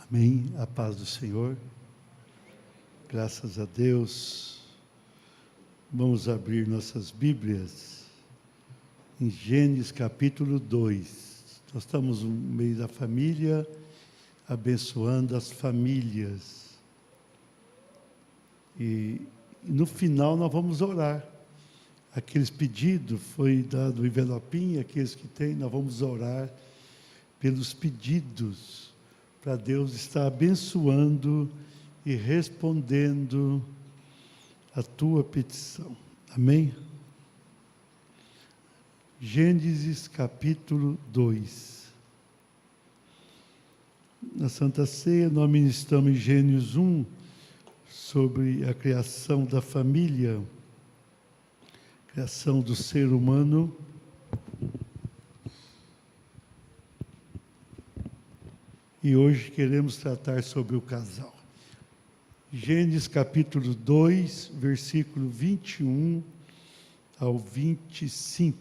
Amém. A paz do Senhor. Graças a Deus. Vamos abrir nossas Bíblias em Gênesis capítulo 2. Nós estamos no mês da família, abençoando as famílias. E no final nós vamos orar. Aqueles pedidos, foi dado o envelopinho, aqueles que tem, nós vamos orar pelos pedidos, para Deus estar abençoando e respondendo a tua petição. Amém? Gênesis capítulo 2. Na Santa Ceia, nós ministramos em Gênesis 1 sobre a criação da família, criação do ser humano. E hoje queremos tratar sobre o casal. Gênesis capítulo 2, versículo 21 ao 25.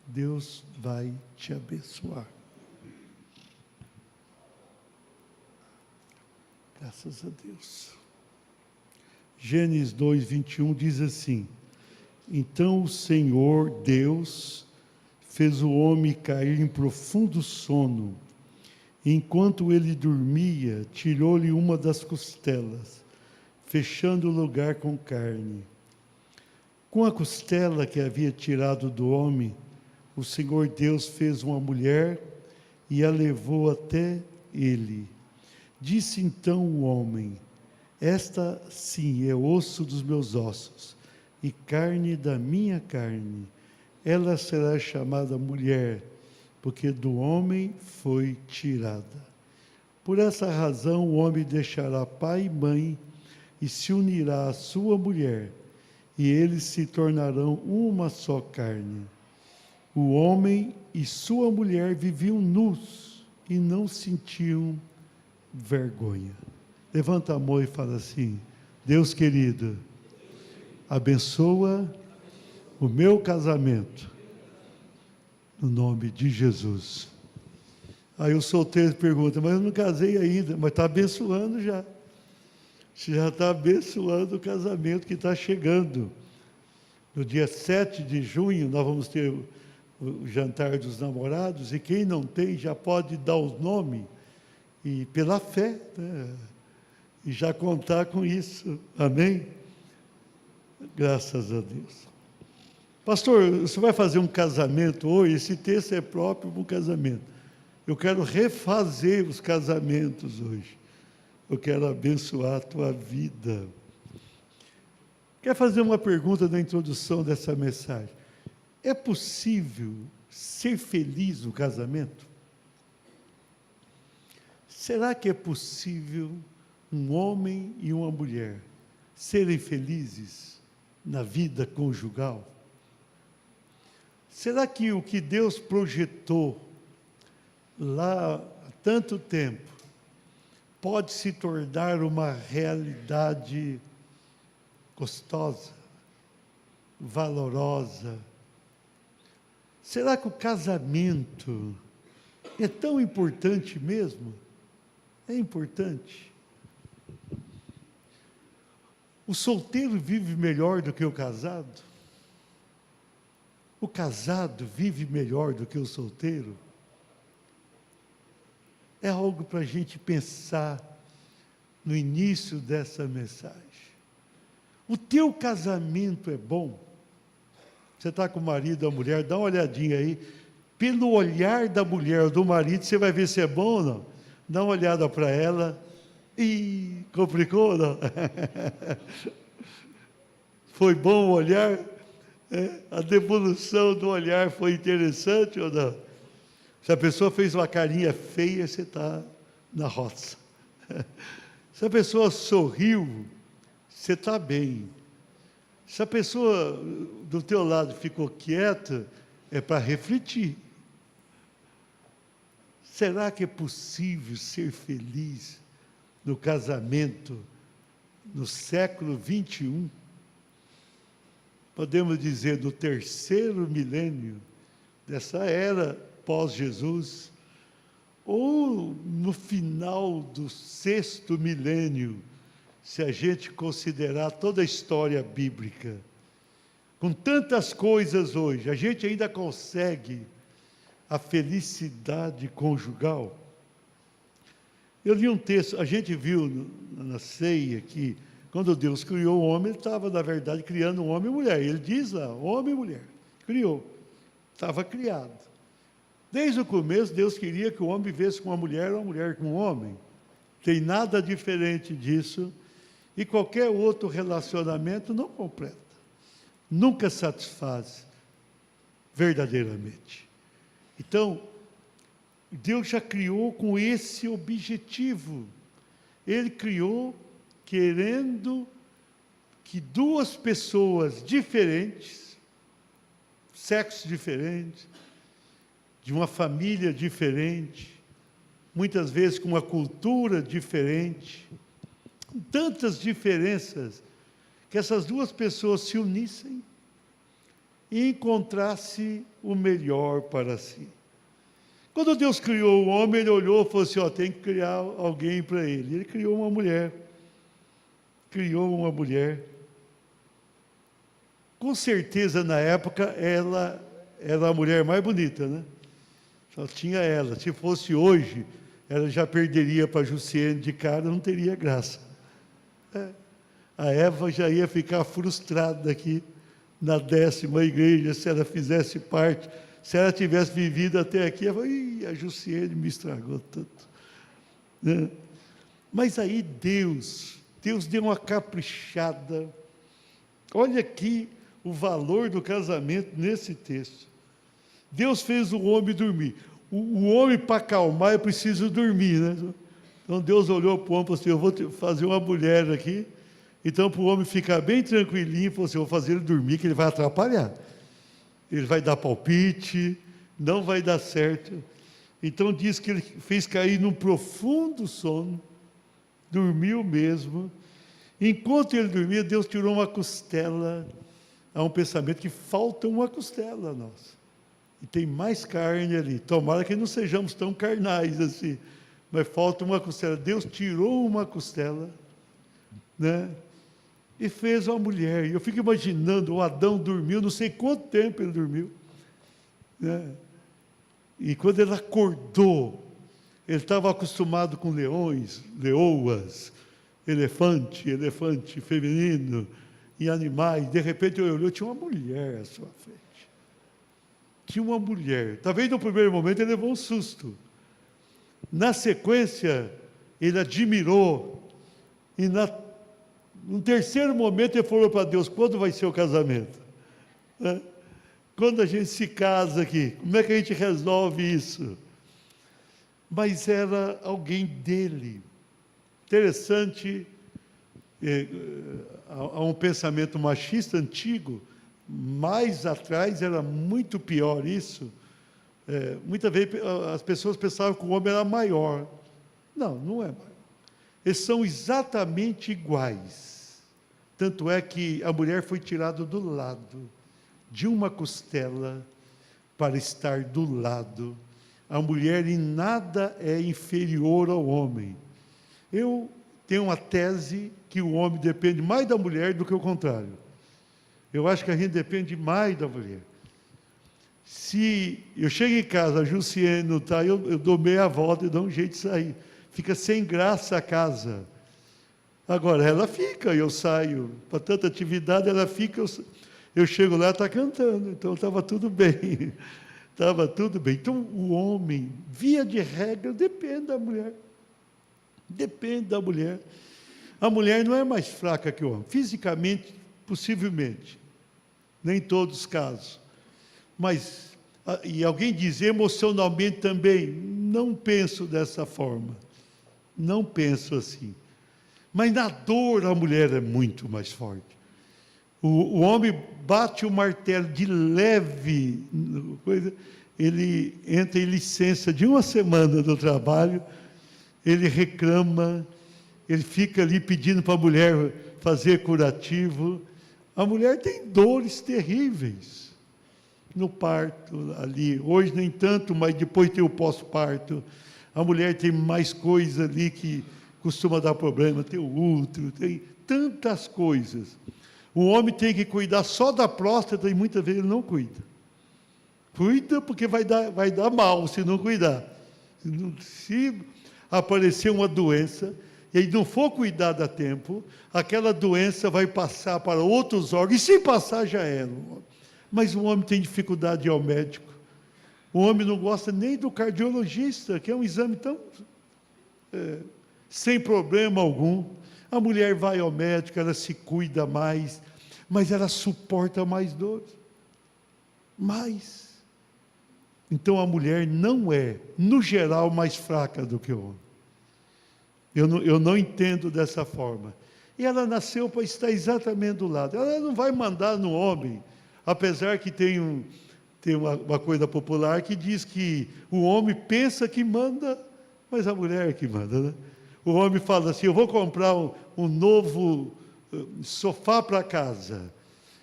Deus vai te abençoar. Graças a Deus. Gênesis 2, 21 diz assim: Então o Senhor Deus fez o homem cair em profundo sono. Enquanto ele dormia, tirou-lhe uma das costelas, fechando o lugar com carne. Com a costela que havia tirado do homem, o Senhor Deus fez uma mulher e a levou até ele. Disse então o homem: Esta sim é osso dos meus ossos e carne da minha carne. Ela será chamada mulher, porque do homem foi tirada. Por essa razão o homem deixará pai e mãe e se unirá à sua mulher, e eles se tornarão uma só carne. O homem e sua mulher viviam nus e não sentiam vergonha. Levanta a mão e fala assim: Deus querido, abençoa o meu casamento, no nome de Jesus. Aí o solteiro pergunta: mas eu não casei ainda. Mas está abençoando já. Você já está abençoando o casamento que está chegando. No dia 7 de junho nós vamos ter o jantar dos namorados, e quem não tem já pode dar o nome, e pela fé, né? E já contar com isso. Amém? Graças a Deus. Pastor, você vai fazer um casamento hoje? Esse texto é próprio para um casamento. Eu quero refazer os casamentos hoje. Eu quero abençoar a tua vida. Quero fazer uma pergunta na introdução dessa mensagem. É possível ser feliz no casamento? Será que é possível um homem e uma mulher serem felizes na vida conjugal? Será que o que Deus projetou lá há tanto tempo pode se tornar uma realidade gostosa, valorosa? Será que o casamento é tão importante mesmo? É importante. O solteiro vive melhor do que o casado? O casado vive melhor do que o solteiro? É algo para a gente pensar no início dessa mensagem. O teu casamento é bom? Você está com o marido ou a mulher, dá uma olhadinha aí. Pelo olhar da mulher ou do marido, você vai ver se é bom ou não. Dá uma olhada para ela. Ih, complicou ou não? Foi bom o olhar? A devolução do olhar foi interessante ou não? Se a pessoa fez uma carinha feia, você está na roça. Se a pessoa sorriu, você está bem. Se a pessoa do teu lado ficou quieta, é para refletir. Será que é possível ser feliz no casamento no século 21? Podemos dizer, do terceiro milênio, dessa era pós-Jesus, ou no final do 6º milênio, se a gente considerar toda a história bíblica, com tantas coisas hoje, a gente ainda consegue a felicidade conjugal? Eu li um texto, a gente viu na ceia que, quando Deus criou o homem, Ele estava, na verdade, criando um homem e mulher. Ele diz lá, homem e mulher, criou, estava criado. Desde o começo, Deus queria que o homem vivesse com uma mulher ou a mulher com um homem. Tem nada diferente disso, e qualquer outro relacionamento não completa, nunca satisfaz verdadeiramente. Então, Deus já criou com esse objetivo. Ele criou querendo que duas pessoas diferentes, sexos diferentes, de uma família diferente, muitas vezes com uma cultura diferente, com tantas diferenças, que essas duas pessoas se unissem e encontrassem o melhor para si. Quando Deus criou o homem, Ele olhou e falou assim, tem que criar alguém para ele. Ele criou uma mulher. Criou uma mulher. Com certeza, na época, ela era a mulher mais bonita, né? Só tinha ela. Se fosse hoje, ela já perderia para Jussiene de cara, não teria graça. A Eva já ia ficar frustrada aqui na 10ª igreja, se ela fizesse parte. Se ela tivesse vivido até aqui, ela falou, a Jussiene me estragou tudo. Né? Mas aí Deus deu uma caprichada. Olha aqui o valor do casamento nesse texto. Deus fez o homem dormir. O homem, para acalmar, é preciso dormir, né? Então Deus olhou para o homem e falou assim, eu vou fazer uma mulher aqui. Então, para o homem ficar bem tranquilinho, falou assim, eu vou fazer ele dormir, que ele vai atrapalhar. Ele vai dar palpite, não vai dar certo. Então diz que ele fez cair num profundo sono, dormiu mesmo. Enquanto ele dormia, Deus tirou uma costela. Há um pensamento que falta uma costela a nós. E tem mais carne ali. Tomara que não sejamos tão carnais assim. Mas falta uma costela. Deus tirou uma costela, né? E fez uma mulher. E eu fico imaginando, o Adão dormiu, não sei quanto tempo ele dormiu, né? E quando ele acordou, ele estava acostumado com leões, leoas, elefante feminino, e animais. De repente ele olhou, tinha uma mulher à sua frente. Tinha uma mulher. Talvez no primeiro momento ele levou um susto. Na sequência, ele admirou. E no terceiro momento ele falou para Deus, quando vai ser o casamento? Quando a gente se casa aqui, como é que a gente resolve isso? Mas era alguém dele. Interessante, há um pensamento machista antigo, mais atrás era muito pior isso. Muitas vezes as pessoas pensavam que o homem era maior. Não, não é maior. Eles são exatamente iguais. Tanto é que a mulher foi tirada do lado de uma costela para estar do lado. A mulher em nada é inferior ao homem. Eu tenho uma tese que o homem depende mais da mulher do que o contrário. Eu acho que a gente depende mais da mulher. Se eu chego em casa, a Jussiene não está, eu dou meia volta e dou um jeito de sair. Fica sem graça a casa. Agora, ela fica, eu saio. Para tanta atividade, ela fica, eu chego lá, está cantando. Então, estava tudo bem. Estava tudo bem. Então, o homem, via de regra, depende da mulher. Depende da mulher. A mulher não é mais fraca que o homem. Fisicamente, possivelmente. Nem em todos os casos. Mas, e alguém diz, emocionalmente também, não penso dessa forma. Não penso assim. Mas na dor a mulher é muito mais forte. O homem bate o martelo de leve, ele entra em licença de uma semana do trabalho, ele reclama, ele fica ali pedindo para a mulher fazer curativo. A mulher tem dores terríveis no parto ali. Hoje nem tanto, mas depois tem o pós-parto. A mulher tem mais coisa ali que costuma dar problema, tem o útero, tem tantas coisas. O homem tem que cuidar só da próstata e muitas vezes ele não cuida. Cuida porque vai dar mal se não cuidar. Se aparecer uma doença e ele não for cuidado a tempo, aquela doença vai passar para outros órgãos, e se passar já era. Mas o homem tem dificuldade de ir ao médico. O homem não gosta nem do cardiologista, que é um exame tão sem problema algum. A mulher vai ao médico, ela se cuida mais, mas ela suporta mais dores. Mais. Então a mulher não é, no geral, mais fraca do que o homem. Eu não entendo dessa forma. E ela nasceu para estar exatamente do lado. Ela não vai mandar no homem, apesar que tem uma coisa popular que diz que o homem pensa que manda, mas a mulher é que manda, né? O homem fala assim, eu vou comprar um novo sofá para casa.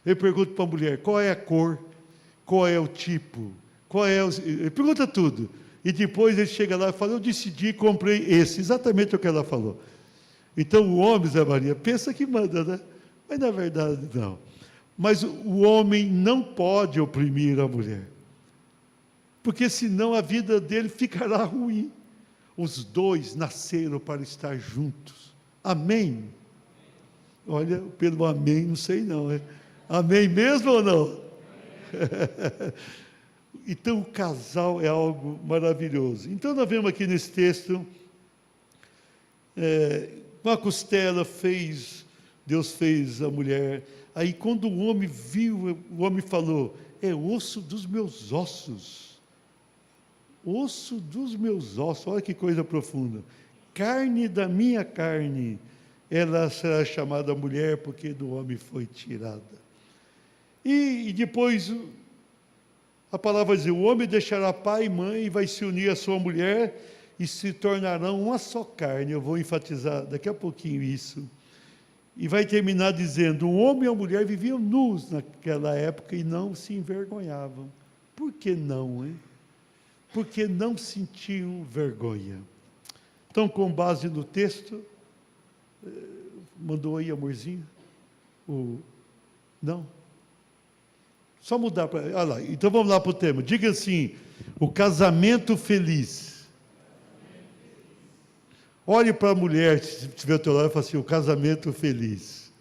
Eu pergunto para a mulher, qual é a cor, qual é o tipo, ele pergunta tudo. E depois ele chega lá e fala, eu decidi, comprei esse, exatamente o que ela falou. Então o homem, Zé Maria, pensa que manda, né? Mas na verdade não. Mas o homem não pode oprimir a mulher, porque senão a vida dele ficará ruim. Os dois nasceram para estar juntos. Amém? Olha, pelo amém, não sei não, né? Amém mesmo ou não? Então o casal é algo maravilhoso. Então nós vemos aqui nesse texto, uma costela Deus fez a mulher. Aí quando o homem viu, o homem falou, é osso dos meus ossos. Osso dos meus ossos, olha que coisa profunda. Carne da minha carne, ela será chamada mulher, porque do homem foi tirada. E depois, a palavra diz, o homem deixará pai e mãe e vai se unir à sua mulher e se tornarão uma só carne. Eu vou enfatizar daqui a pouquinho isso. E vai terminar dizendo, o homem e a mulher viviam nus naquela época e não se envergonhavam. Por que não, hein? Porque não sentiam vergonha. Então, com base no texto, mandou aí, amorzinho? Não? Só mudar para... Olha lá, então vamos lá para o tema. Diga assim, o casamento feliz. Olhe para a mulher, se tiver ao teu lado, e fala assim, o casamento feliz.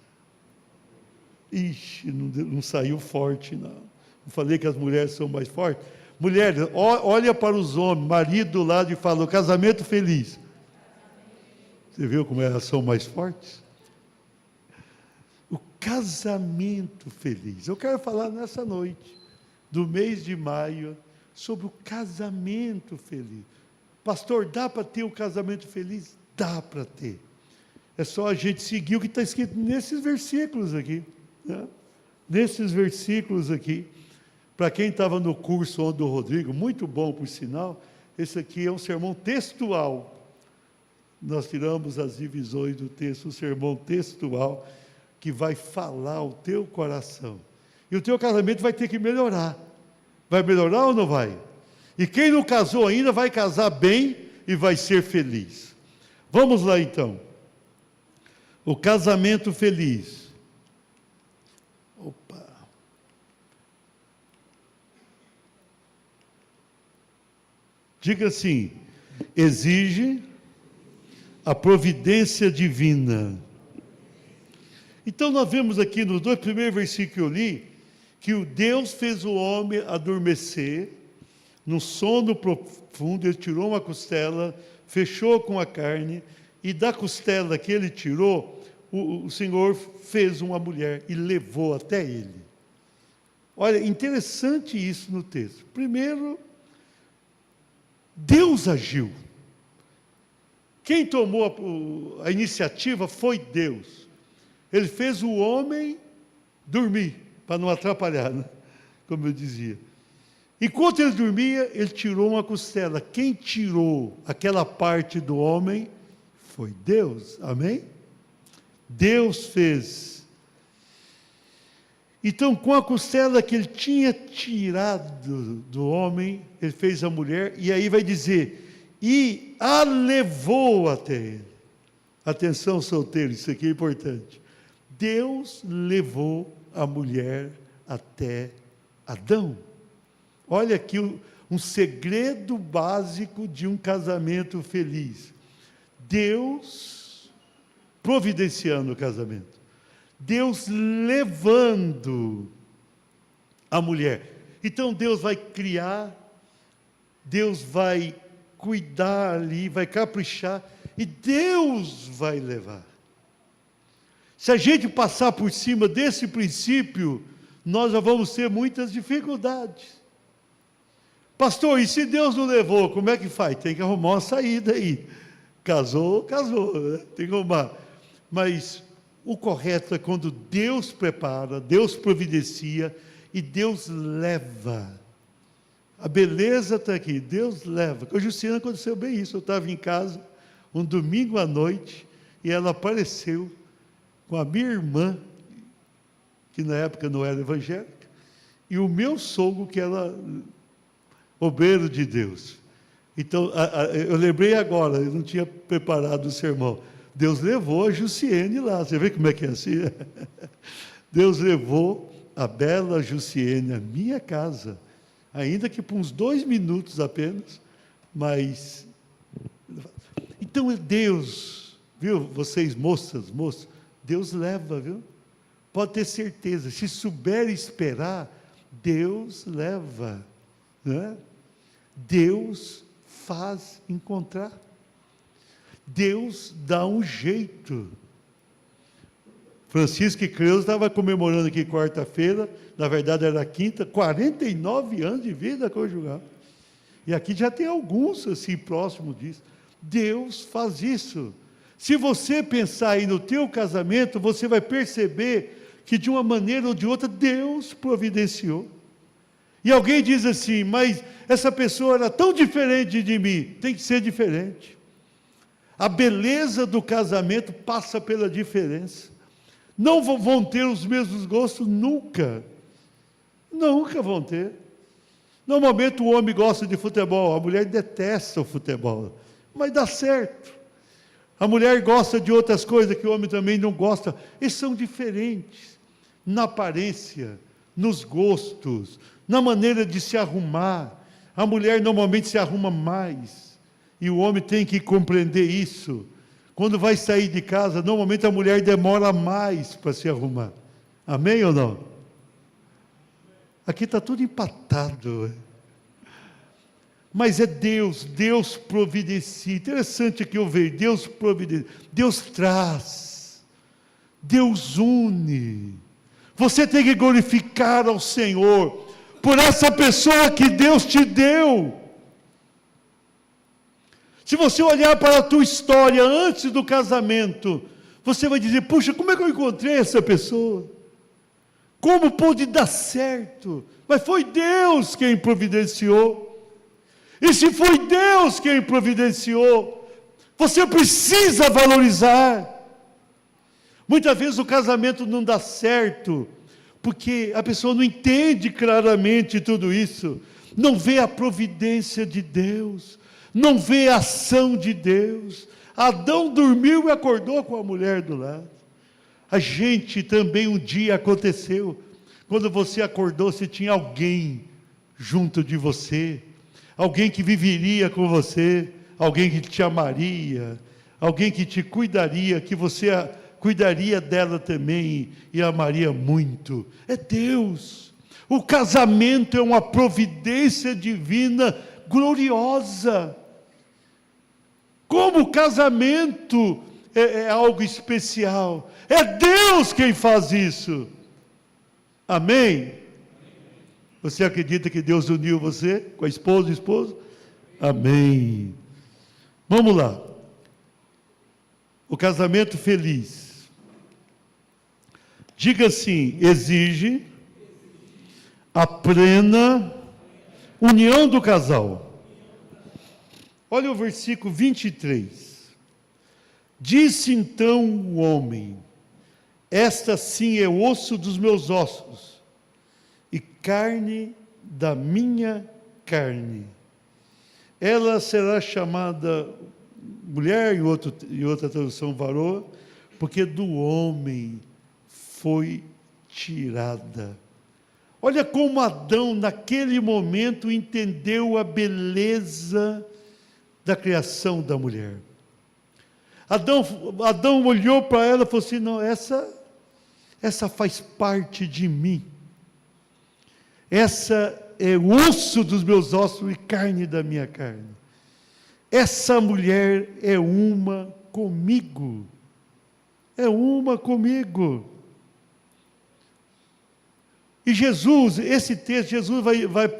Ixi, não saiu forte, não. Não falei que as mulheres são mais fortes? Mulheres, olha para os homens, marido do lado e fala, o casamento feliz. Você viu como elas são mais fortes? O casamento feliz. Eu quero falar nessa noite, do mês de maio, sobre o casamento feliz. Pastor, dá para ter um casamento feliz? Dá para ter. É só a gente seguir o que está escrito nesses versículos aqui. Né? Nesses versículos aqui. Para quem estava no curso do Rodrigo, muito bom por sinal, esse aqui é um sermão textual. Nós tiramos as divisões do texto, um sermão textual, que vai falar o teu coração. E o teu casamento vai ter que melhorar. Vai melhorar ou não vai? E quem não casou ainda vai casar bem e vai ser feliz. Vamos lá então. O casamento feliz. Opa. Diga assim, exige a providência divina. Então nós vemos aqui nos 2 primeiros versículos que eu li, que o Deus fez o homem adormecer, num sono profundo, ele tirou uma costela, fechou com a carne, e da costela que ele tirou, o Senhor fez uma mulher e levou até ele. Olha, interessante isso no texto. Primeiro, Deus agiu. Quem tomou a iniciativa foi Deus. Ele fez o homem dormir, para não atrapalhar, né? Como eu dizia. Enquanto ele dormia, ele tirou uma costela. Quem tirou aquela parte do homem foi Deus. Amém? Deus fez. Então, com a costela que ele tinha tirado do homem, ele fez a mulher, e aí vai dizer, e a levou até ele. Atenção, solteiro, isso aqui é importante. Deus levou a mulher até Adão. Olha aqui um segredo básico de um casamento feliz. Deus providenciando o casamento. Deus levando a mulher. Então Deus vai criar, Deus vai cuidar ali, vai caprichar, e Deus vai levar. Se a gente passar por cima desse princípio, nós já vamos ter muitas dificuldades. Pastor, e se Deus não levou, como é que faz? Tem que arrumar uma saída aí. Casou, né? Tem que arrumar. Mas o correto é quando Deus prepara, Deus providencia e Deus leva. A beleza está aqui, Deus leva. Com a Justiana aconteceu bem isso. Eu estava em casa, um domingo à noite, e ela apareceu com a minha irmã, que na época não era evangélica, e o meu sogro, que era obreiro de Deus. Então, eu lembrei agora, eu não tinha preparado o sermão. Deus levou a Jussiene lá, você vê como é que é assim? Deus levou a bela Jussiene à minha casa, ainda que por uns 2 minutos apenas, mas... Então é Deus, viu? Vocês moças, Deus leva, viu? Pode ter certeza, se souber esperar, Deus leva, né? Deus faz encontrar. Deus dá um jeito. Francisco e Creuza estava comemorando aqui quarta-feira, na verdade era quinta, 49 anos de vida conjugal. E aqui já tem alguns assim próximos disso. Deus faz isso. Se você pensar aí no teu casamento, você vai perceber que de uma maneira ou de outra Deus providenciou. E alguém diz assim, mas essa pessoa era tão diferente de mim. Tem que ser diferente. A beleza do casamento passa pela diferença. Não vão ter os mesmos gostos nunca. Nunca vão ter. Normalmente o homem gosta de futebol, a mulher detesta o futebol. Mas dá certo. A mulher gosta de outras coisas que o homem também não gosta. Eles são diferentes na aparência, nos gostos, na maneira de se arrumar. A mulher normalmente se arruma mais, e o homem tem que compreender isso. Quando vai sair de casa, normalmente a mulher demora mais para se arrumar. Amém ou não? Aqui está tudo empatado. Mas é Deus providencia. Interessante que eu vejo, Deus providencia, Deus traz, Deus une. Você tem que glorificar ao Senhor por essa pessoa que Deus te deu. Se você olhar para a tua história antes do casamento, você vai dizer, puxa, como é que eu encontrei essa pessoa? Como pôde dar certo? Mas foi Deus quem providenciou. E se foi Deus quem providenciou, você precisa valorizar. Muitas vezes o casamento não dá certo, porque a pessoa não entende claramente tudo isso, não vê a providência de Deus, não vê a ação de Deus. Adão dormiu e acordou com a mulher do lado. A gente também um dia aconteceu, quando você acordou, você tinha alguém junto de você, alguém que viveria com você, alguém que te amaria, alguém que te cuidaria, que você cuidaria dela também e amaria muito. É Deus. O casamento é uma providência divina gloriosa. Como o casamento é algo especial, é Deus quem faz isso. Amém? Você acredita que Deus uniu você com a esposa e o esposo? Amém. Vamos lá. O casamento feliz. Diga assim, exige a plena união do casal. Olha o versículo 23. Disse então o homem, esta sim é osso dos meus ossos, e carne da minha carne. ela será chamada mulher, em outra tradução, varoa, porque do homem foi tirada. Olha como Adão, naquele momento, entendeu a beleza da criação da mulher. Adão olhou para ela e falou assim: não, essa faz parte de mim. Essa é osso dos meus ossos e carne da minha carne. Essa mulher é uma comigo. É uma comigo. E Jesus, esse texto, Jesus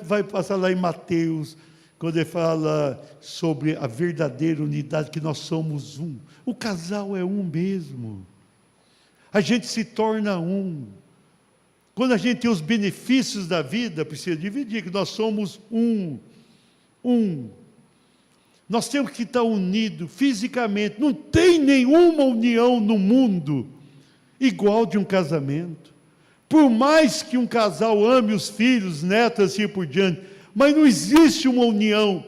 vai passar lá em Mateus, quando ele fala sobre a verdadeira unidade, que nós somos um. O casal é um mesmo. A gente se torna um. Quando a gente tem os benefícios da vida, precisa dividir, que nós somos um. Nós temos que estar unidos fisicamente. Não tem nenhuma união no mundo igual de um casamento. Por mais que um casal ame os filhos, netos, assim por diante, mas não existe uma união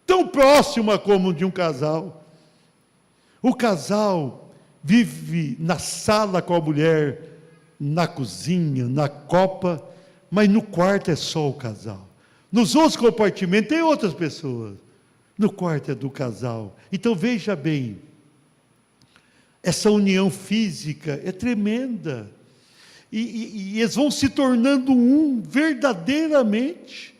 tão próxima como de um casal. O casal vive na sala com a mulher, na cozinha, na copa, mas no quarto é só o casal. Nos outros compartimentos tem outras pessoas. No quarto é do casal. Então veja bem, essa união física é tremenda. E eles vão se tornando um verdadeiramente.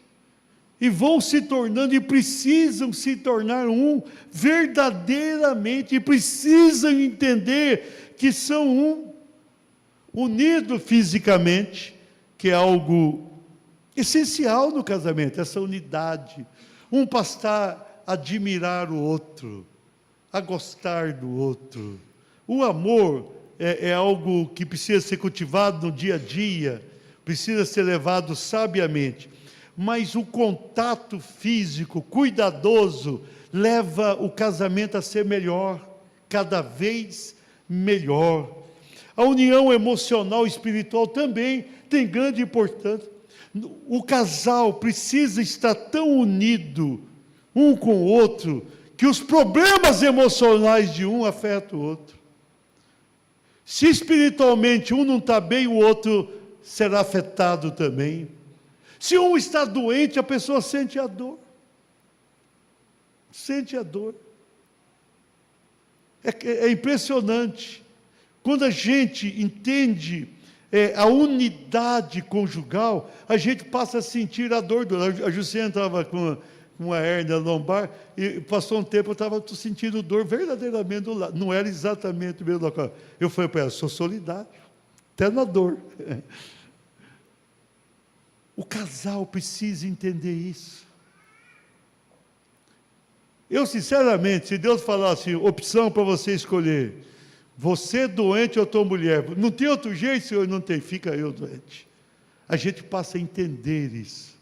E vão se tornando, e precisam se tornar um verdadeiramente. E precisam entender que são um. Unido fisicamente, que é algo essencial no casamento, essa unidade. Um passar a admirar o outro, a gostar do outro. O amor é algo que precisa ser cultivado no dia a dia, precisa ser levado sabiamente. Mas o contato físico, cuidadoso, leva o casamento a ser melhor, cada vez melhor. A união emocional e espiritual também tem grande importância. O casal precisa estar tão unido um com o outro, que os problemas emocionais de um afetam o outro. Se espiritualmente um não está bem, o outro será afetado também. Se um está doente, a pessoa sente a dor. Sente a dor. É impressionante. Quando a gente entende a unidade conjugal, a gente passa a sentir a dor do outro. A Jussiana estava com uma hérnia lombar, e passou um tempo, eu estava sentindo dor verdadeiramente do lado. Não era exatamente o mesmo local. Eu falei para ela: sou solidário, até na dor. O casal precisa entender isso. Eu, sinceramente, se Deus falasse opção para você escolher, você doente ou tua mulher, não tem outro jeito, Senhor? Não tem, fica eu doente. A gente passa a entender isso.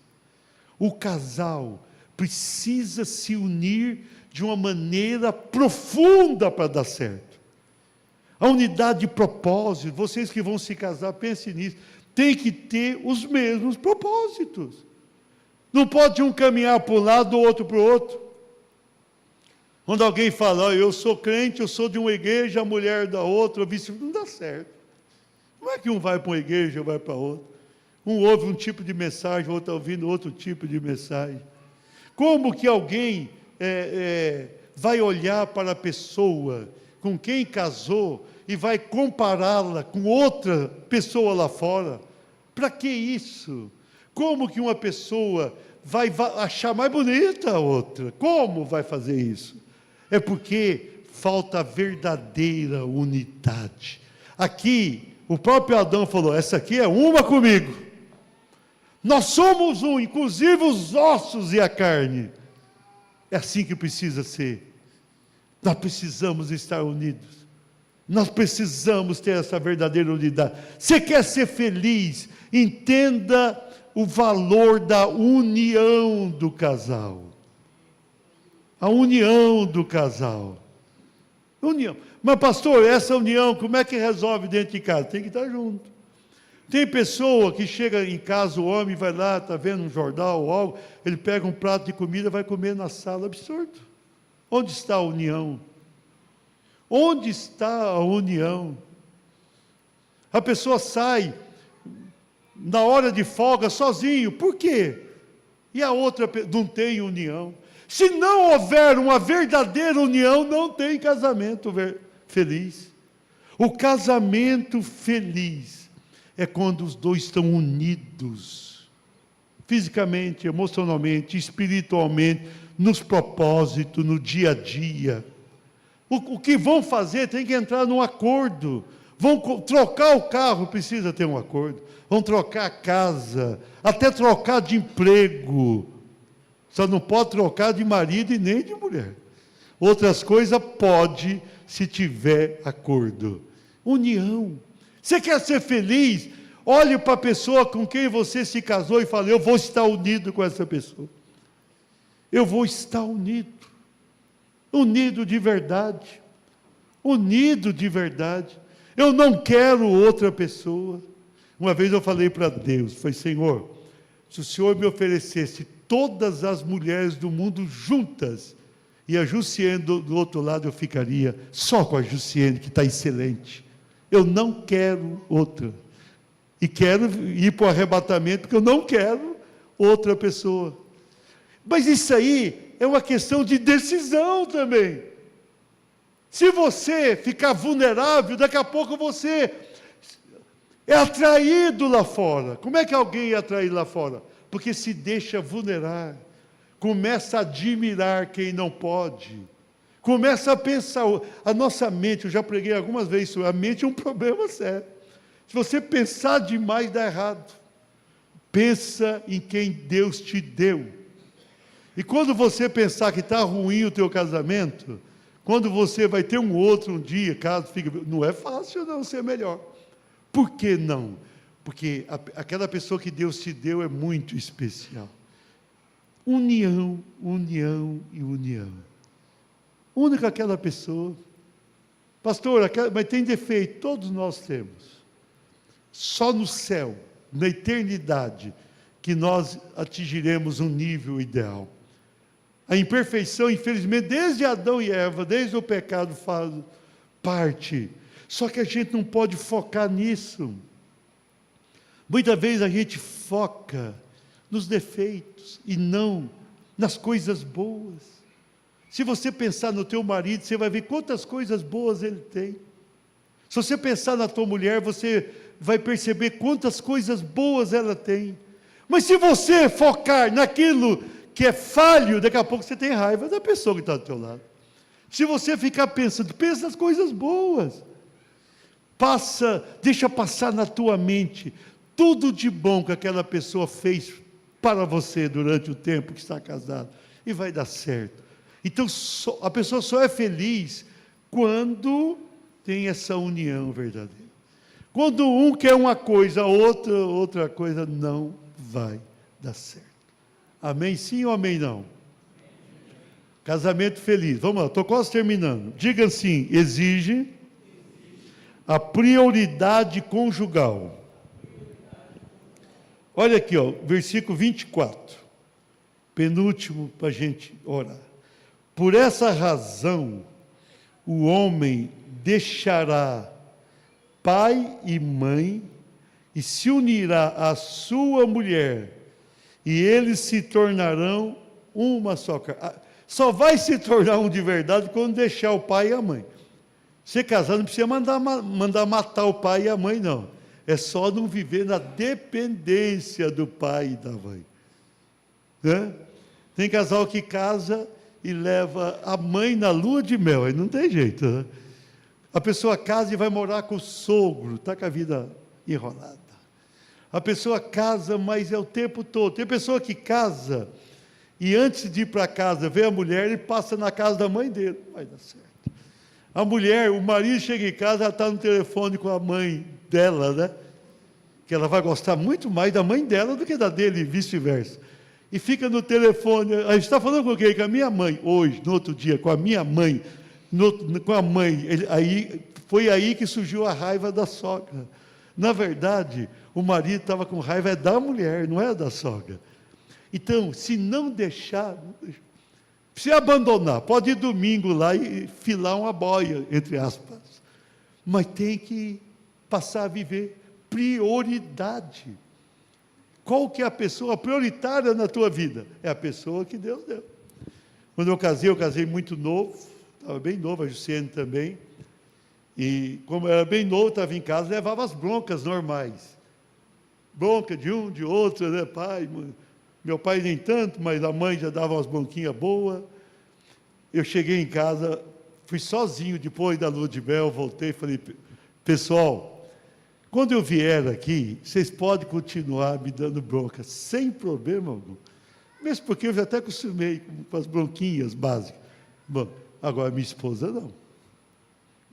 O casal precisa se unir de uma maneira profunda para dar certo. A unidade de propósito, vocês que vão se casar, pensem nisso, tem que ter os mesmos propósitos. Não pode um caminhar para um lado, o outro para o outro. Quando alguém fala: eu sou crente, eu sou de uma igreja, a mulher da outra, não dá certo. Como é que um vai para uma igreja e vai para outra? Um ouve um tipo de mensagem, o outro está ouvindo outro tipo de mensagem. Como que alguém vai olhar para a pessoa com quem casou e vai compará-la com outra pessoa lá fora? Para que isso? Como que uma pessoa vai achar mais bonita a outra? Como vai fazer isso? É porque falta a verdadeira unidade. Aqui, o próprio Adão falou: essa aqui é uma comigo. Nós somos um, inclusive os ossos e a carne. É assim que precisa ser. Nós precisamos estar unidos. Nós precisamos ter essa verdadeira unidade. Você quer ser feliz? Entenda o valor da união do casal. A união do casal. União. Mas pastor, essa união, como é que resolve dentro de casa? Tem que estar junto. Tem pessoa que chega em casa, o homem vai lá, está vendo um jornal ou algo, ele pega um prato de comida e vai comer na sala. Absurdo. Onde está a união? Onde está a união? A pessoa sai na hora de folga sozinho. Por quê? E a outra não tem união. Se não houver uma verdadeira união, não tem casamento feliz. O casamento feliz é quando os dois estão unidos, fisicamente, emocionalmente, espiritualmente, nos propósitos, no dia a dia. O que vão fazer tem que entrar num acordo. Vão trocar o carro, precisa ter um acordo. Vão trocar a casa, até trocar de emprego. Só não pode trocar de marido e nem de mulher. Outras coisas pode, se tiver acordo. União. Você quer ser feliz? Olhe para a pessoa com quem você se casou e fale: eu vou estar unido com essa pessoa. Eu vou estar unido. Unido de verdade. Unido de verdade. Eu não quero outra pessoa. Uma vez eu falei para Deus, falei: Senhor, se o Senhor me oferecesse todas as mulheres do mundo juntas, e a Jussiene do outro lado, eu ficaria só com a Jussiene, que está excelente. Eu não quero outra. E quero ir para o arrebatamento, porque eu não quero outra pessoa. Mas isso aí é uma questão de decisão também. Se você ficar vulnerável, daqui a pouco você é atraído lá fora. Como é que alguém é atraído lá fora? Porque se deixa vulnerar, começa a admirar quem não pode, começa a pensar. A nossa mente, eu já preguei algumas vezes isso, a mente é um problema sério. Se você pensar demais, dá errado. Pensa em quem Deus te deu. E quando você pensar que está ruim o teu casamento, quando você vai ter um outro um dia, caso fique, não é fácil não ser melhor. Por que não? Porque aquela pessoa que Deus te deu é muito especial. União, união e união. Única aquela pessoa. Pastor, mas tem defeito, todos nós temos. Só no céu, na eternidade, que nós atingiremos um nível ideal. A imperfeição, infelizmente, desde Adão e Eva, desde o pecado, faz parte. Só que a gente não pode focar nisso. Muitas vezes a gente foca nos defeitos e não nas coisas boas. Se você pensar no teu marido, você vai ver quantas coisas boas ele tem. Se você pensar na tua mulher, você vai perceber quantas coisas boas ela tem. Mas se você focar naquilo que é falho, daqui a pouco você tem raiva da pessoa que está do teu lado. Se você ficar pensando, pensa nas coisas boas. Deixa passar na tua mente tudo de bom que aquela pessoa fez para você durante o tempo que está casado. E vai dar certo. Então, a pessoa só é feliz quando tem essa união verdadeira. Quando um quer uma coisa, outra coisa não vai dar certo. Amém sim ou amém não? Casamento feliz. Vamos lá, estou quase terminando. Diga assim: exige a prioridade conjugal. Olha aqui, ó, versículo 24. Penúltimo para a gente orar. Por essa razão, o homem deixará pai e mãe e se unirá à sua mulher, e eles se tornarão uma só carne. Só vai se tornar um de verdade quando deixar o pai e a mãe. Você casar não precisa mandar matar o pai e a mãe, não. É só não viver na dependência do pai e da mãe. Né? Tem casal que casa e leva a mãe na lua de mel, aí não tem jeito. Né? A pessoa casa e vai morar com o sogro, está com a vida enrolada. A pessoa casa, mas é o tempo todo. Tem pessoa que casa e antes de ir para casa ver a mulher, ele passa na casa da mãe dele. Vai dar certo. A mulher, o marido chega em casa, ela está no telefone com a mãe dela, né? Que ela vai gostar muito mais da mãe dela do que da dele, e vice-versa. E fica no telefone, a gente está falando com quem? Com a minha mãe, hoje, no outro dia, com a minha mãe, com a mãe. Foi aí que surgiu a raiva da sogra. Na verdade, o marido estava com raiva da mulher, não é da sogra. Então, se não deixar, se abandonar, pode ir domingo lá e filar uma boia, entre aspas, mas tem que passar a viver prioridade. Qual que é a pessoa prioritária na tua vida? É a pessoa que Deus deu. Quando eu casei muito novo, estava bem novo, a Jussiane também, e como eu era bem novo, estava em casa, levava as broncas normais, bronca de um, de outro, né, pai, mãe. Meu pai nem tanto, mas a mãe já dava umas bronquinhas boas. Eu cheguei em casa, fui sozinho, depois da lua de mel, voltei e falei, pessoal, quando eu vier aqui, vocês podem continuar me dando bronca, sem problema algum. Mesmo porque eu já até acostumei com as bronquinhas básicas. Bom, agora minha esposa não.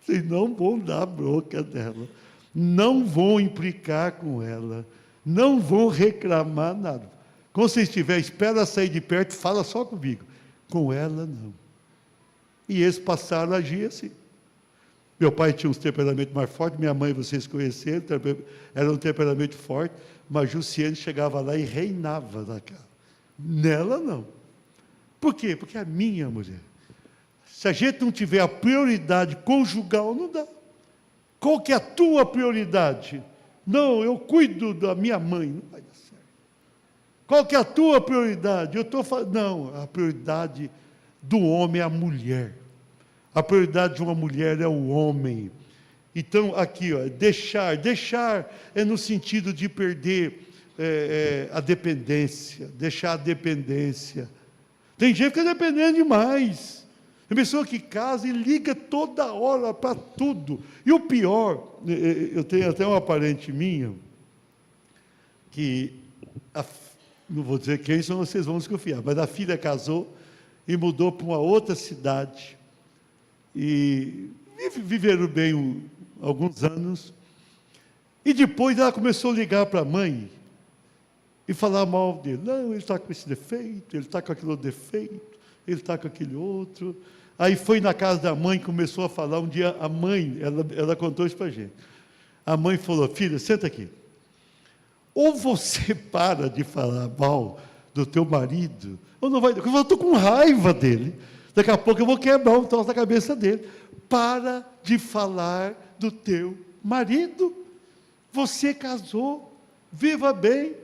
Vocês não vão dar bronca dela, não vão implicar com ela, não vão reclamar nada. Quando você estiver, espera sair de perto, fala só comigo. Com ela, não. E eles passaram a agir assim. Meu pai tinha um temperamento mais forte, minha mãe, vocês conheceram, era um temperamento forte, mas Jussiane chegava lá e reinava na casa. Nela, não. Por quê? Porque é a minha mulher. Se a gente não tiver a prioridade conjugal, não dá. Qual que é a tua prioridade? Não, eu cuido da minha mãe. Não vai dar certo. Qual que é a tua prioridade? Eu estou falando. Não, a prioridade do homem é a mulher. A prioridade de uma mulher é o homem. Então, aqui, ó, deixar é no sentido de perder a dependência, deixar a dependência. Tem gente que é dependente demais. Tem pessoa que casa e liga toda hora para tudo. E o pior, eu tenho até uma parente minha, que, não vou dizer quem, senão vocês vão desconfiar, mas a filha casou e mudou para uma outra cidade. E viveram bem alguns anos. E depois ela começou a ligar para a mãe e falar mal dele. Não, ele está com esse defeito, ele está com aquele outro defeito, ele está com aquele outro. Aí foi na casa da mãe, começou a falar. Um dia a mãe, ela contou isso para a gente. A mãe falou, filha, senta aqui. Ou você para de falar mal do teu marido, ou não vai. Eu estou com raiva dele. Daqui a pouco eu vou quebrar o troço da cabeça dele. Para de falar do teu marido. Você casou, viva bem.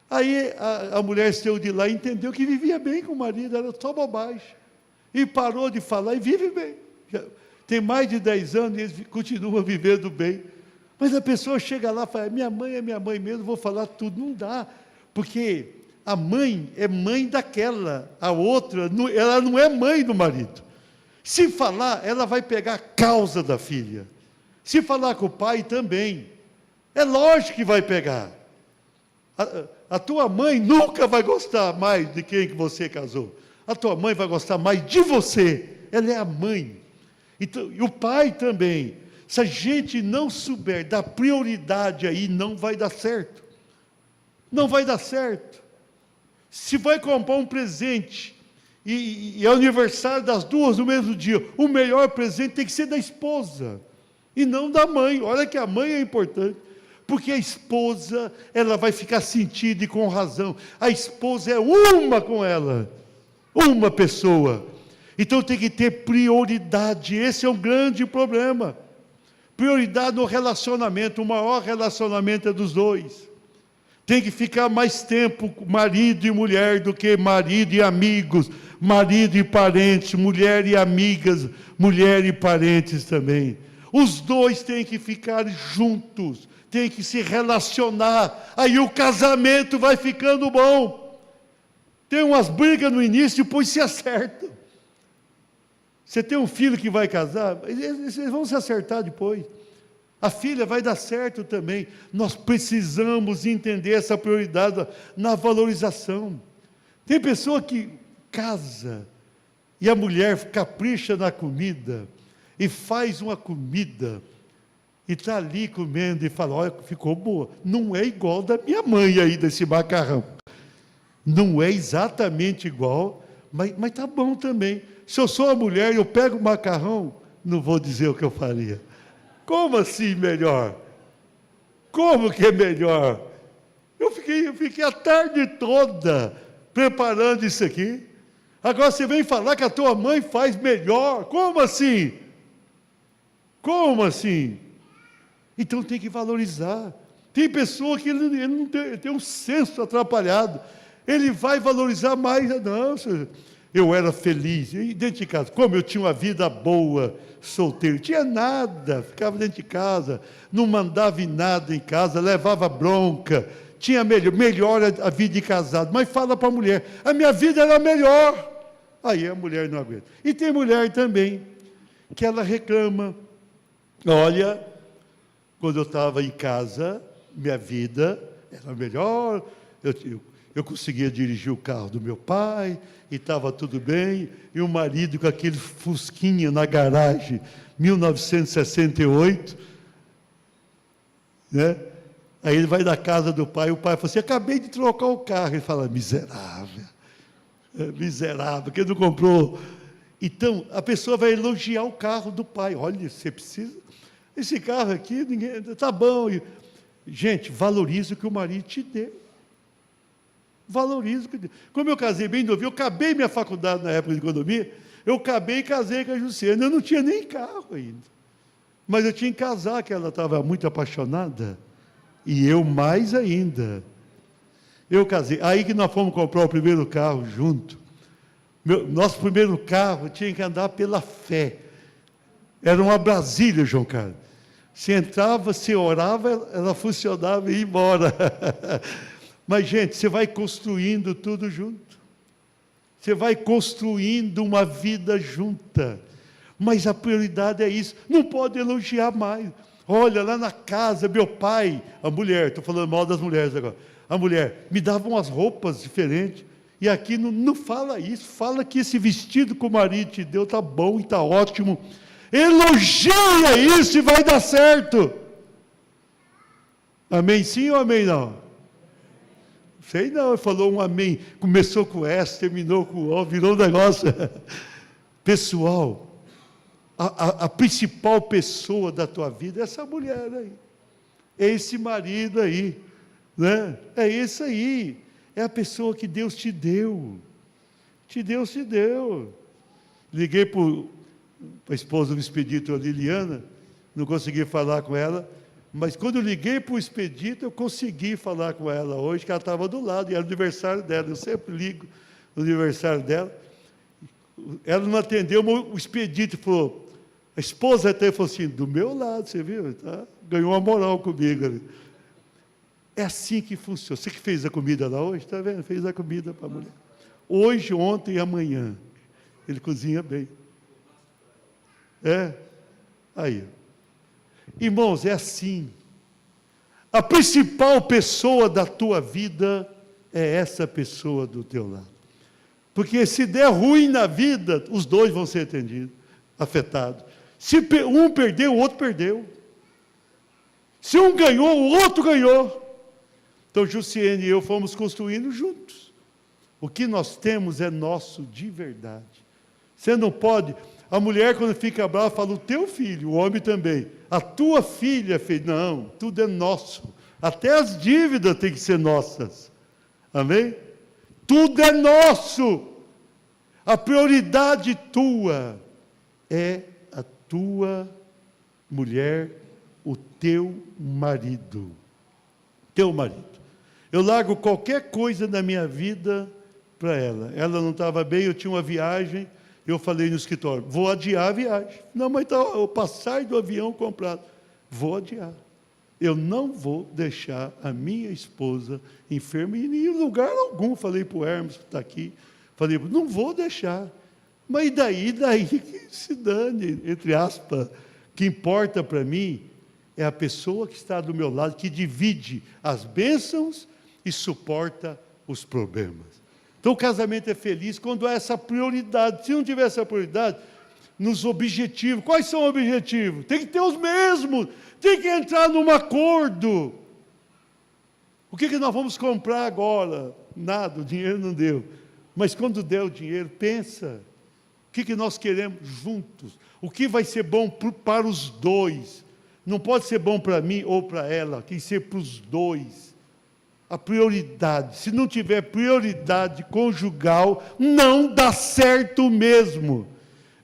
Aí a mulher saiu de lá e entendeu que vivia bem com o marido, era só bobagem. E parou de falar e vive bem. Tem mais de 10 anos e eles continuam vivendo bem. Mas a pessoa chega lá e fala, minha mãe é minha mãe mesmo, vou falar tudo. Não dá, porque a mãe é mãe daquela, a outra, ela não é mãe do marido. Se falar, ela vai pegar a causa da filha. Se falar com o pai também. É lógico que vai pegar. A tua mãe nunca vai gostar mais de quem que você casou. A tua mãe vai gostar mais de você. Ela é a mãe. Então, e o pai também. Se a gente não souber dar prioridade aí, não vai dar certo. Não vai dar certo. Se vai comprar um presente e é aniversário das duas no mesmo dia, o melhor presente tem que ser da esposa e não da mãe. Olha que a mãe é importante, porque a esposa, ela vai ficar sentida e com razão. A esposa é uma com ela, uma pessoa. Então tem que ter prioridade. Esse é um grande problema. Prioridade no relacionamento. O maior relacionamento é dos dois. Tem que ficar mais tempo marido e mulher do que marido e amigos, marido e parentes, mulher e amigas, mulher e parentes também. Os dois têm que ficar juntos, têm que se relacionar, aí o casamento vai ficando bom. Tem umas brigas no início, depois se acertam. Você tem um filho que vai casar, eles vão se acertar depois. A filha vai dar certo também. Nós precisamos entender essa prioridade na valorização. Tem pessoa que casa e a mulher capricha na comida e faz uma comida e está ali comendo e fala, olha, ficou boa. Não é igual da minha mãe aí, desse macarrão. Não é exatamente igual, mas está bom também. Se eu sou a mulher e eu pego o macarrão, não vou dizer o que eu faria. Como assim melhor? Como que é melhor? Eu fiquei a tarde toda preparando isso aqui. Agora você vem falar que a tua mãe faz melhor. Como assim? Como assim? Então tem que valorizar. Tem pessoa que ele não tem um senso atrapalhado. Ele vai valorizar mais. Não, eu era feliz. E dentro de casa, como eu tinha uma vida boa, solteiro, não tinha nada, ficava dentro de casa, não mandava em nada em casa, levava bronca, tinha melhor a vida de casado. Mas fala para a mulher, a minha vida era melhor. Aí a mulher não aguenta. E tem mulher também, que ela reclama. Olha, quando eu estava em casa, minha vida era melhor, eu conseguia dirigir o carro do meu pai, e estava tudo bem, e o marido com aquele fusquinha na garagem, 1968, né? Aí ele vai na casa do pai, o pai fala assim, acabei de trocar o carro. Ele fala, miserável, que não comprou. Então, a pessoa vai elogiar o carro do pai. Olha, você precisa... Esse carro aqui, ninguém... Está bom. Gente, valoriza o que o marido te deu. Valoriza o que deu. Como eu casei bem novinho, eu acabei minha faculdade na época de economia, eu acabei e casei com a Jussiane. Eu não tinha nem carro ainda. Mas eu tinha que casar, que ela estava muito apaixonada. E eu mais ainda. Eu casei. Aí que nós fomos comprar o primeiro carro junto. Nosso primeiro carro tinha que andar pela fé. Era uma Brasília, João Carlos. Você entrava, você orava, ela funcionava e ia embora. Mas, gente, você vai construindo tudo junto. Você vai construindo uma vida junta. Mas a prioridade é isso. Não pode elogiar mais. Olha, lá na casa, meu pai, a mulher, estou falando mal das mulheres agora. A mulher me dava umas roupas diferentes. E aqui não fala isso. Fala que esse vestido que o marido te deu está bom e está ótimo. Elogia isso e vai dar certo. Amém sim ou amém não? Sei não, ele falou um amém. Começou com S, terminou com O, virou um negócio. Pessoal, a principal pessoa da tua vida é essa mulher aí. É esse marido aí. Né? É esse aí. É a pessoa que Deus te deu. Deus te deu. Liguei para a esposa do Expedito, a Liliana, não consegui falar com ela, mas quando eu liguei para o Expedito, eu consegui falar com ela hoje, que ela estava do lado, e era o aniversário dela, eu sempre ligo no aniversário dela. Ela não atendeu, mas o Expedito falou, a esposa até falou assim, do meu lado, você viu? Tá? Ganhou uma moral comigo ali. É assim que funciona. Você que fez a comida lá hoje, está vendo? Fez a comida para a mulher. Hoje, ontem e amanhã. Ele cozinha bem. Aí. Irmãos, é assim. A principal pessoa da tua vida é essa pessoa do teu lado. Porque se der ruim na vida, os dois vão ser afetados. Se um perdeu, o outro perdeu. Se um ganhou, o outro ganhou. Então, Jussiane e eu fomos construindo juntos. O que nós temos é nosso de verdade. Você não pode... A mulher, quando fica brava, fala, o teu filho, o homem também. A tua filha fez. Não, tudo é nosso. Até as dívidas têm que ser nossas. Amém? Tudo é nosso. A prioridade tua é a tua mulher, o teu marido. Teu marido. Eu largo qualquer coisa da minha vida para ela. Ela não estava bem, eu tinha uma viagem, eu falei no escritório, vou adiar a viagem. Não, mas está o passagem do avião comprado. Vou adiar. Eu não vou deixar a minha esposa enferma em lugar algum. Falei para o Hermes, que está aqui, falei, não vou deixar. Mas daí que se dane, entre aspas. O que importa para mim é a pessoa que está do meu lado, que divide as bênçãos e suporta os problemas. Então o casamento é feliz quando há essa prioridade. Se não tiver essa prioridade, nos objetivos. Quais são os objetivos? Tem que ter os mesmos. Tem que entrar num acordo. O que nós vamos comprar agora? Nada, o dinheiro não deu. Mas quando der o dinheiro, pensa. O que nós queremos juntos? O que vai ser bom para os dois? Não pode ser bom para mim ou para ela, tem que ser para os dois. A prioridade. Se não tiver prioridade conjugal, não dá certo mesmo.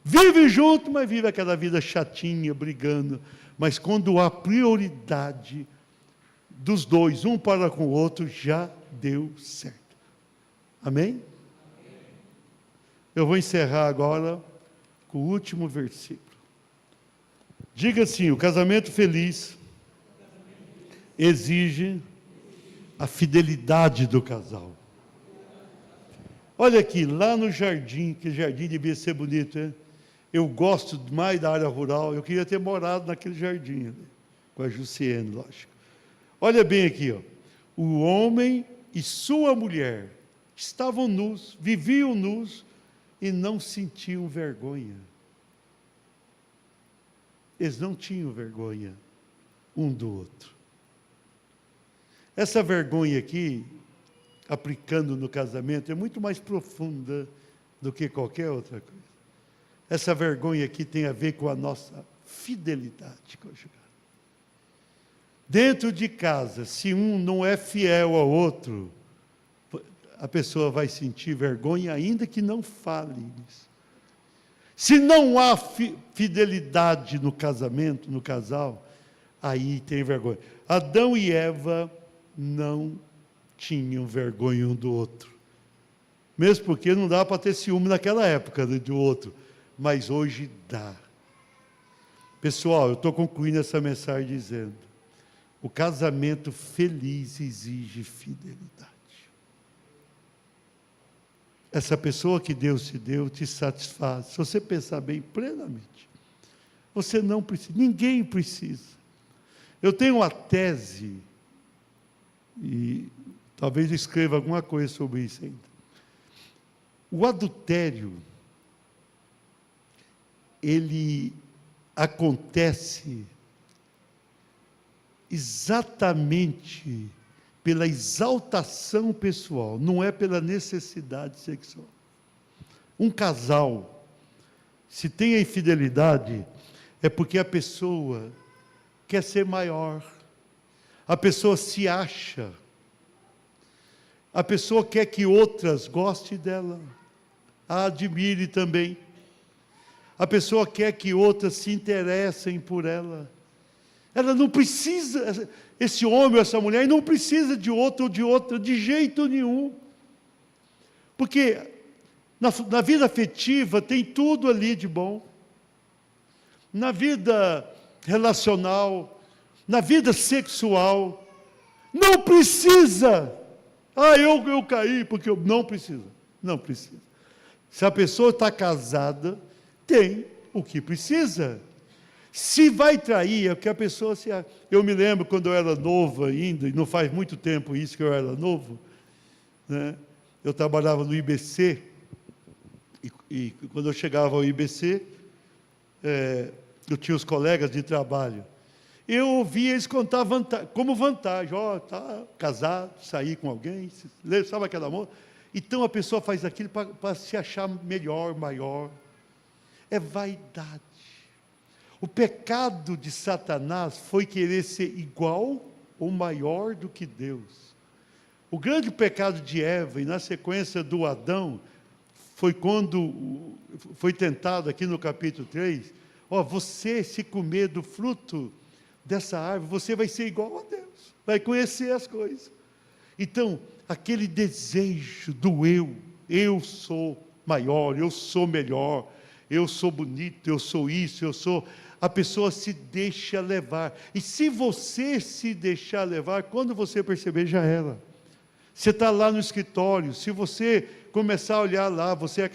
Vive junto, mas vive aquela vida chatinha, brigando. Mas quando há prioridade dos dois, um para com o outro, já deu certo. Amém? Eu vou encerrar agora com o último versículo. Diga assim: o casamento feliz exige a fidelidade do casal. Olha aqui, lá no jardim, que jardim devia ser bonito, hein? Eu gosto mais da área rural, eu queria ter morado naquele jardim, né? Com a Jussiene, lógico. Olha bem aqui, ó. O homem e sua mulher estavam nus, viviam nus e não sentiam vergonha. Eles não tinham vergonha um do outro. Essa vergonha aqui, aplicando no casamento, é muito mais profunda do que qualquer outra coisa. Essa vergonha aqui tem a ver com a nossa fidelidade conjugal. Dentro de casa, se um não é fiel ao outro, a pessoa vai sentir vergonha, ainda que não fale isso. Se não há fidelidade no casamento, no casal, aí tem vergonha. Adão e Eva não tinham vergonha um do outro. Mesmo porque não dava para ter ciúme naquela época do outro. Mas hoje dá. Pessoal, eu estou concluindo essa mensagem dizendo: o casamento feliz exige fidelidade. Essa pessoa que Deus te deu te satisfaz. Se você pensar bem, plenamente. Você não precisa, ninguém precisa. Eu tenho uma tese, e talvez escreva alguma coisa sobre isso ainda. O adultério, ele acontece exatamente pela exaltação pessoal, não é pela necessidade sexual. Um casal, se tem a infidelidade, é porque a pessoa quer ser maior, a pessoa se acha, a pessoa quer que outras gostem dela, a admire também, a pessoa quer que outras se interessem por ela. Ela não precisa, esse homem ou essa mulher não precisa de outro ou de outra, de jeito nenhum. Porque na vida afetiva tem tudo ali de bom. Na vida relacional, na vida sexual, não precisa. Eu caí porque eu não precisa. Não precisa. Se a pessoa está casada, tem o que precisa. Se vai trair, é porque a pessoa se... Eu me lembro quando eu era novo ainda, e não faz muito tempo isso que eu era novo, né? Eu trabalhava no IBC, e quando eu chegava ao IBC, eu tinha os colegas de trabalho. Eu ouvia eles contar como vantagem. Tá casado, sair com alguém, sabe aquela moça? Então a pessoa faz aquilo para se achar melhor, maior. É vaidade. O pecado de Satanás foi querer ser igual ou maior do que Deus. O grande pecado de Eva, e na sequência do Adão, foi quando foi tentado aqui no capítulo 3, você se comer do fruto dessa árvore, você vai ser igual a Deus, vai conhecer as coisas. Então, aquele desejo do eu sou maior, eu sou melhor, eu sou bonito, eu sou isso, eu sou... A pessoa se deixa levar. E se você se deixar levar, quando você perceber, já era. Você está lá no escritório, se você começar a olhar lá, você é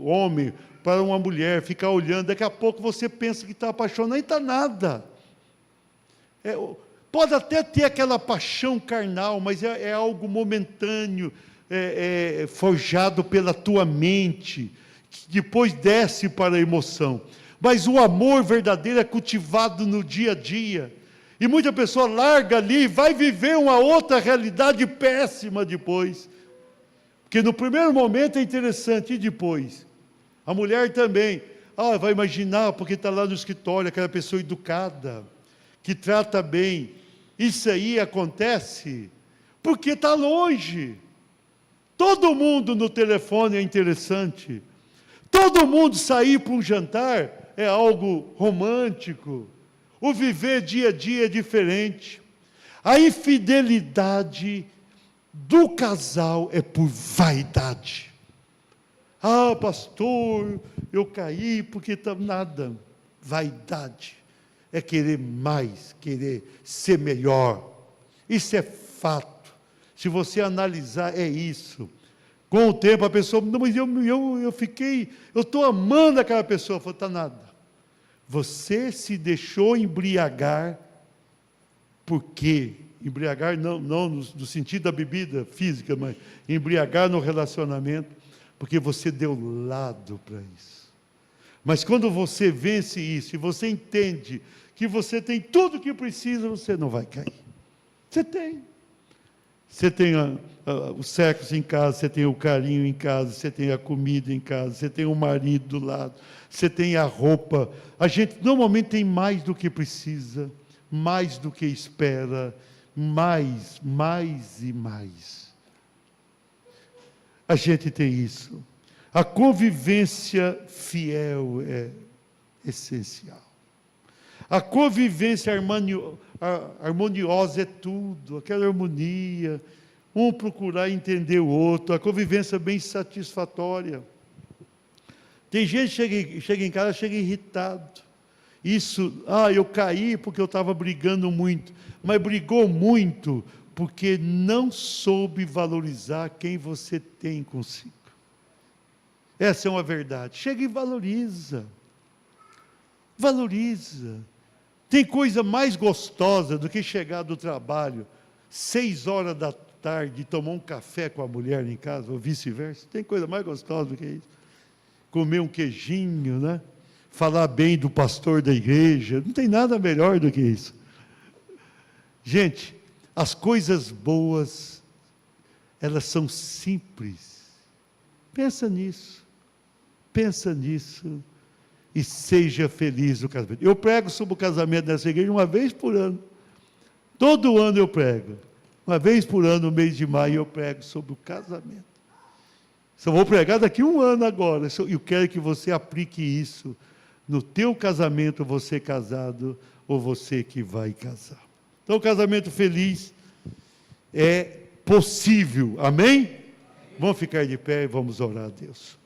homem, para uma mulher, ficar olhando, daqui a pouco você pensa que está apaixonado, e está nada. Pode até ter aquela paixão carnal, mas é algo momentâneo, forjado pela tua mente, que depois desce para a emoção. Mas o amor verdadeiro é cultivado no dia a dia. E muita pessoa larga ali e vai viver uma outra realidade péssima depois. Porque no primeiro momento é interessante, e depois? A mulher também. Vai imaginar, porque está lá no escritório, aquela pessoa educada, que trata bem, isso aí acontece porque está longe. Todo mundo no telefone é interessante. Todo mundo sair para um jantar é algo romântico. O viver dia a dia é diferente. A infidelidade do casal é por vaidade. Ah, pastor, eu caí porque está nada. Vaidade é querer mais, querer ser melhor. Isso é fato. Se você analisar, é isso. Com o tempo a pessoa, não, mas eu estou amando aquela pessoa. Falei, está nada. Você se deixou embriagar, porque embriagar não no sentido da bebida física, mas embriagar no relacionamento, porque você deu lado para isso. Mas quando você vence isso, e você entende que você tem tudo o que precisa, você não vai cair. Você tem. Você tem o sexo em casa, você tem o carinho em casa, você tem a comida em casa, você tem o marido do lado, você tem a roupa. A gente normalmente tem mais do que precisa, mais do que espera, mais e mais. A gente tem isso. A convivência fiel é essencial. A convivência harmoniosa é tudo, aquela harmonia, um procurar entender o outro, a convivência bem satisfatória. Tem gente que chega em casa, chega irritado. Isso, eu caí porque eu estava brigando muito, mas brigou muito porque não soube valorizar quem você tem consigo. Essa é uma verdade. Chega e valoriza. Valoriza. Tem coisa mais gostosa do que chegar do trabalho, 6 horas da tarde, e tomar um café com a mulher em casa, ou vice-versa? Tem coisa mais gostosa do que isso? Comer um queijinho, né? Falar bem do pastor da igreja, não tem nada melhor do que isso. Gente, as coisas boas, elas são simples. Pensa nisso. Pensa nisso. E seja feliz no casamento. Eu prego sobre o casamento nessa igreja uma vez por ano. Todo ano eu prego. Uma vez por ano, no mês de maio, eu prego sobre o casamento. Só vou pregar daqui a um ano agora. Eu quero que você aplique isso no teu casamento, você casado ou você que vai casar. Então, o casamento feliz é possível. Amém? Vamos ficar de pé e vamos orar a Deus.